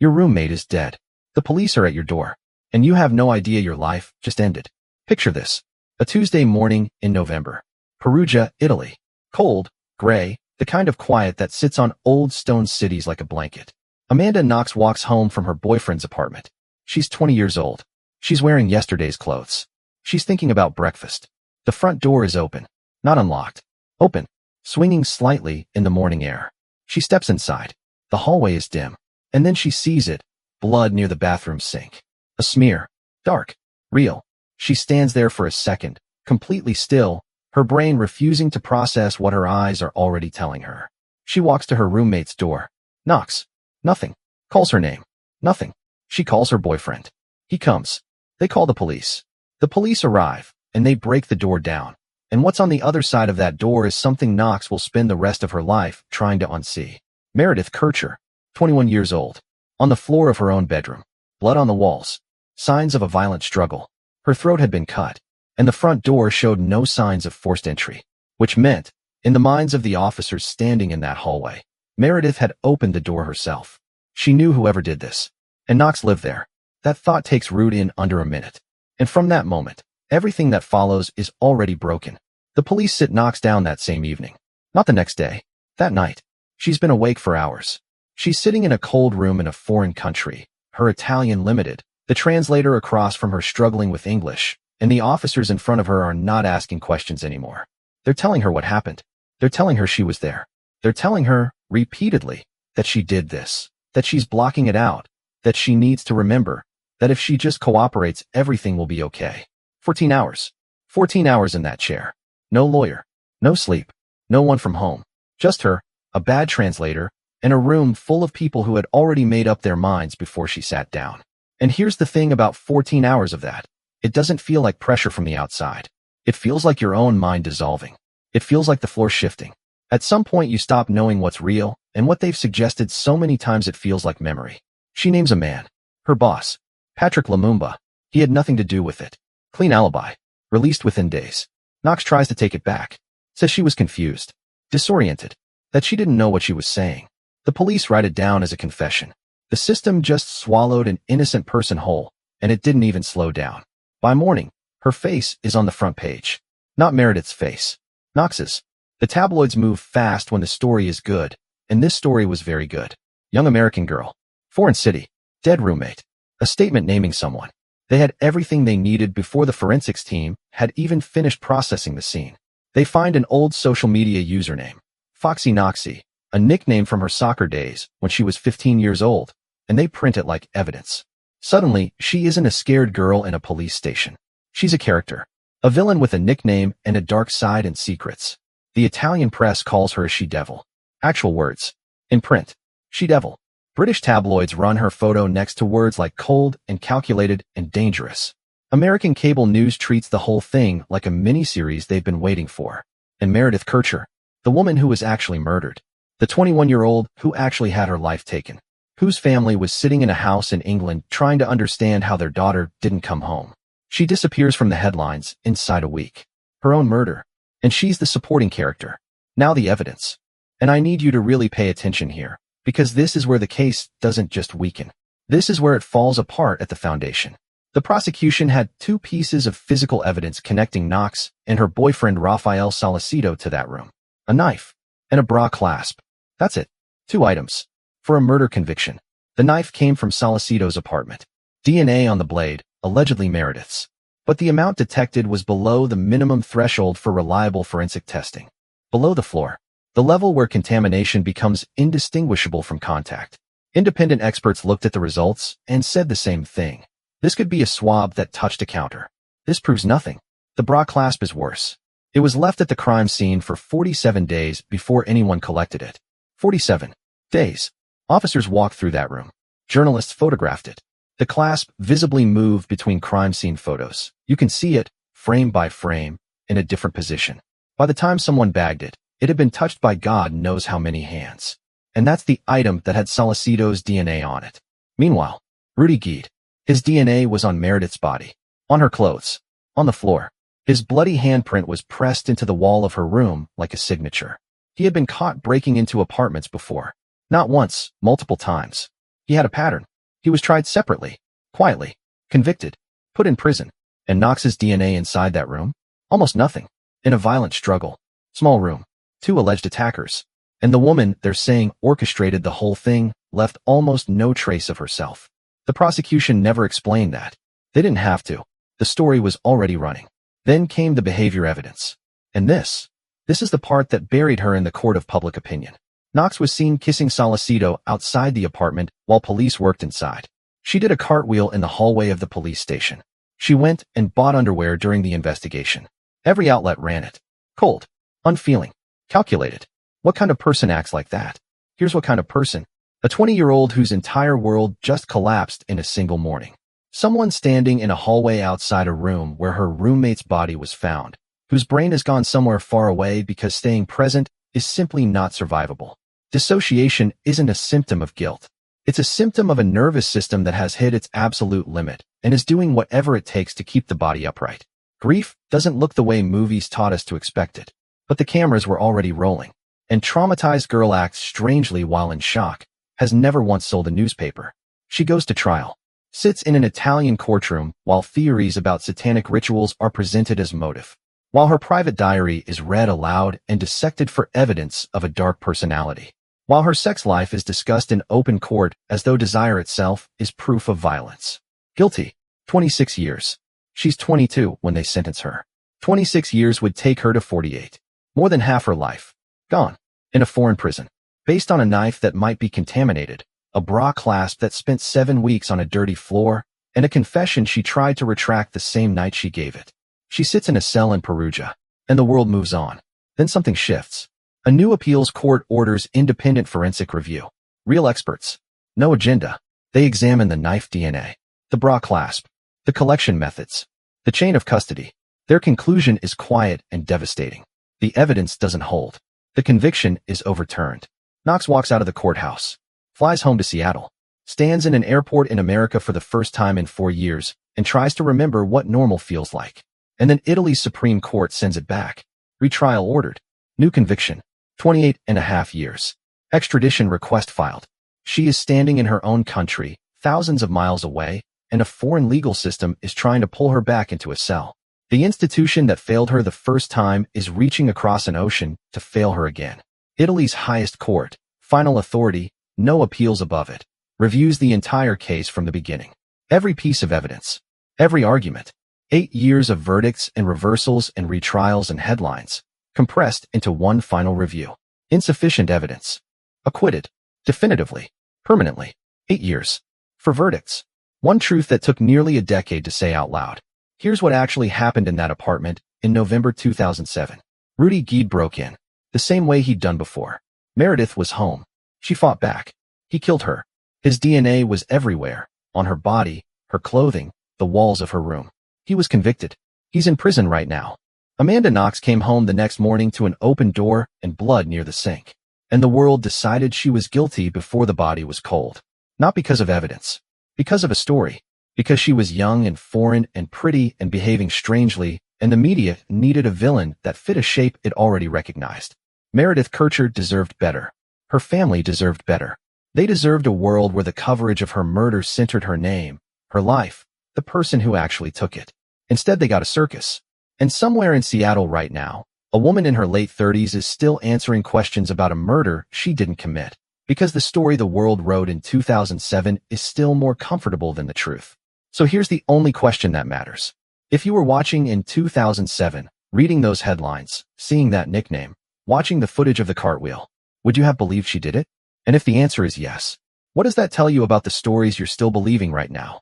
Your roommate is dead. The police are at your door. And you have no idea your life just ended. Picture this. A Tuesday morning in November. Perugia, Italy. Cold, gray, the kind of quiet that sits on old stone cities like a blanket. Amanda Knox walks home from her boyfriend's apartment. She's 20 years old. She's wearing yesterday's clothes. She's thinking about breakfast. The front door is open. Not unlocked. Open. Swinging slightly in the morning air. She steps inside. The hallway is dim. And then she sees it. Blood near the bathroom sink. A smear. Dark. Real. She stands there for a second, completely still, her brain refusing to process what her eyes are already telling her. She walks to her roommate's door. Knocks. Nothing. Calls her name. Nothing. She calls her boyfriend. He comes. They call the police. The police arrive, and they break the door down. And what's on the other side of that door is something Knox will spend the rest of her life trying to unsee. Meredith Kircher, 21 years old. On the floor of her own bedroom. Blood on the walls. Signs of a violent struggle. Her throat had been cut, and the front door showed no signs of forced entry. Which meant, in the minds of the officers standing in that hallway, Meredith had opened the door herself. She knew whoever did this. And Knox lived there. That thought takes root in under a minute. And from that moment, everything that follows is already broken. The police sit Knox down that same evening. Not the next day. That night. She's been awake for hours. She's sitting in a cold room in a foreign country, her Italian limited, the translator across from her struggling with English, and the officers in front of her are not asking questions anymore. They're telling her what happened. They're telling her she was there. They're telling her, repeatedly, that she did this, that she's blocking it out, that she needs to remember, that if she just cooperates, everything will be okay. 14 hours. 14 hours in that chair. No lawyer. No sleep. No one from home. Just her, a bad translator, and a room full of people who had already made up their minds before she sat down. And here's the thing about 14 hours of that. It doesn't feel like pressure from the outside. It feels like your own mind dissolving. It feels like the floor shifting. At some point you stop knowing what's real, and what they've suggested so many times it feels like memory. She names a man. Her boss. Patrick Lumumba. He had nothing to do with it. Clean alibi. Released within days. Knox tries to take it back. Says she was confused. Disoriented. That she didn't know what she was saying. The police write it down as a confession. The system just swallowed an innocent person whole, and it didn't even slow down. By morning, her face is on the front page. Not Meredith's face. Knox's. The tabloids move fast when the story is good, and this story was very good. Young American girl. Foreign city. Dead roommate. A statement naming someone. They had everything they needed before the forensics team had even finished processing the scene. They find an old social media username. Foxy Knoxy, a nickname from her soccer days when she was 15 years old, and they print it like evidence. Suddenly, she isn't a scared girl in a police station. She's a character. A villain with a nickname and a dark side and secrets. The Italian press calls her a she-devil. Actual words. In print. She-devil. British tabloids run her photo next to words like cold and calculated and dangerous. American cable news treats the whole thing like a mini-series they've been waiting for. And Meredith Kircher, the woman who was actually murdered. The 21-year-old who actually had her life taken. Whose family was sitting in a house in England trying to understand how their daughter didn't come home. She disappears from the headlines inside a week. Her own murder. And she's the supporting character. Now the evidence. And I need you to really pay attention here, because this is where the case doesn't just weaken. This is where it falls apart at the foundation. The prosecution had 2 pieces of physical evidence connecting Knox and her boyfriend Rafael Salcedo to that room. A knife and a bra clasp. That's it. 2 items. For a murder conviction. The knife came from Salcedo's apartment. DNA on the blade, allegedly Meredith's. But the amount detected was below the minimum threshold for reliable forensic testing. Below the floor. The level where contamination becomes indistinguishable from contact. Independent experts looked at the results and said the same thing. This could be a swab that touched a counter. This proves nothing. The bra clasp is worse. It was left at the crime scene for 47 days before anyone collected it. 47 days. Officers walked through that room. Journalists photographed it. The clasp visibly moved between crime scene photos. You can see it, frame by frame, in a different position. By the time someone bagged it, it had been touched by God knows how many hands. And that's the item that had Salcedo's DNA on it. Meanwhile, Rudy Geed. His DNA was on Meredith's body. On her clothes. On the floor. His bloody handprint was pressed into the wall of her room like a signature. He had been caught breaking into apartments before. Not once, multiple times. He had a pattern. He was tried separately, quietly, convicted, put in prison, and Knox's DNA inside that room? Almost nothing. In a violent struggle. Small room. 2 alleged attackers. And the woman they're saying orchestrated the whole thing left almost no trace of herself. The prosecution never explained that. They didn't have to. The story was already running. Then came the behavior evidence. And this is the part that buried her in the court of public opinion. Knox was seen kissing Solicito outside the apartment while police worked inside. She did a cartwheel in the hallway of the police station. She went and bought underwear during the investigation. Every outlet ran it. Cold, unfeeling, calculated. What kind of person acts like that? Here's what kind of person. A 20-year-old whose entire world just collapsed in a single morning. Someone standing in a hallway outside a room where her roommate's body was found, whose brain has gone somewhere far away because staying present is simply not survivable. Dissociation isn't a symptom of guilt. It's a symptom of a nervous system that has hit its absolute limit and is doing whatever it takes to keep the body upright. Grief doesn't look the way movies taught us to expect it. But the cameras were already rolling. And traumatized girl acts strangely while in shock, has never once sold a newspaper. She goes to trial. Sits in an Italian courtroom while theories about satanic rituals are presented as motive. While her private diary is read aloud and dissected for evidence of a dark personality. While her sex life is discussed in open court as though desire itself is proof of violence. Guilty. 26 years. She's 22 when they sentence her. 26 years would take her to 48. More than half her life. Gone. In a foreign prison. Based on a knife that might be contaminated, a bra clasp that spent 7 weeks on a dirty floor, and a confession she tried to retract the same night she gave it. She sits in a cell in Perugia, and the world moves on. Then something shifts. A new appeals court orders independent forensic review. Real experts. No agenda. They examine the knife DNA, the bra clasp, the collection methods, the chain of custody. Their conclusion is quiet and devastating. The evidence doesn't hold. The conviction is overturned. Knox walks out of the courthouse, flies home to Seattle, stands in an airport in America for the first time in 4 years, and tries to remember what normal feels like. And then Italy's Supreme Court sends it back. Retrial ordered. New conviction. 28.5 years. Extradition request filed. She is standing in her own country, thousands of miles away, and a foreign legal system is trying to pull her back into a cell. The institution that failed her the first time is reaching across an ocean to fail her again. Italy's highest court, final authority, no appeals above it, reviews the entire case from the beginning. Every piece of evidence. Every argument. 8 years of verdicts and reversals and retrials and headlines, compressed into one final review. Insufficient evidence. Acquitted. Definitively. Permanently. 8 years. For verdicts. One truth that took nearly a decade to say out loud. Here's what actually happened in that apartment in November 2007. Rudy Gede broke in, the same way he'd done before. Meredith was home. She fought back. He killed her. His DNA was everywhere, on her body, her clothing, the walls of her room. He was convicted. He's in prison right now. Amanda Knox came home the next morning to an open door and blood near the sink. And the world decided she was guilty before the body was cold. Not because of evidence. Because of a story. Because she was young and foreign and pretty and behaving strangely, and the media needed a villain that fit a shape it already recognized. Meredith Kircher deserved better. Her family deserved better. They deserved a world where the coverage of her murder centered her name, her life, the person who actually took it. Instead, they got a circus. And somewhere in Seattle right now, a woman in her late 30s is still answering questions about a murder she didn't commit. Because the story the world wrote in 2007 is still more comfortable than the truth. So here's the only question that matters. If you were watching in 2007, reading those headlines, seeing that nickname, watching the footage of the cartwheel, would you have believed she did it? And if the answer is yes, what does that tell you about the stories you're still believing right now?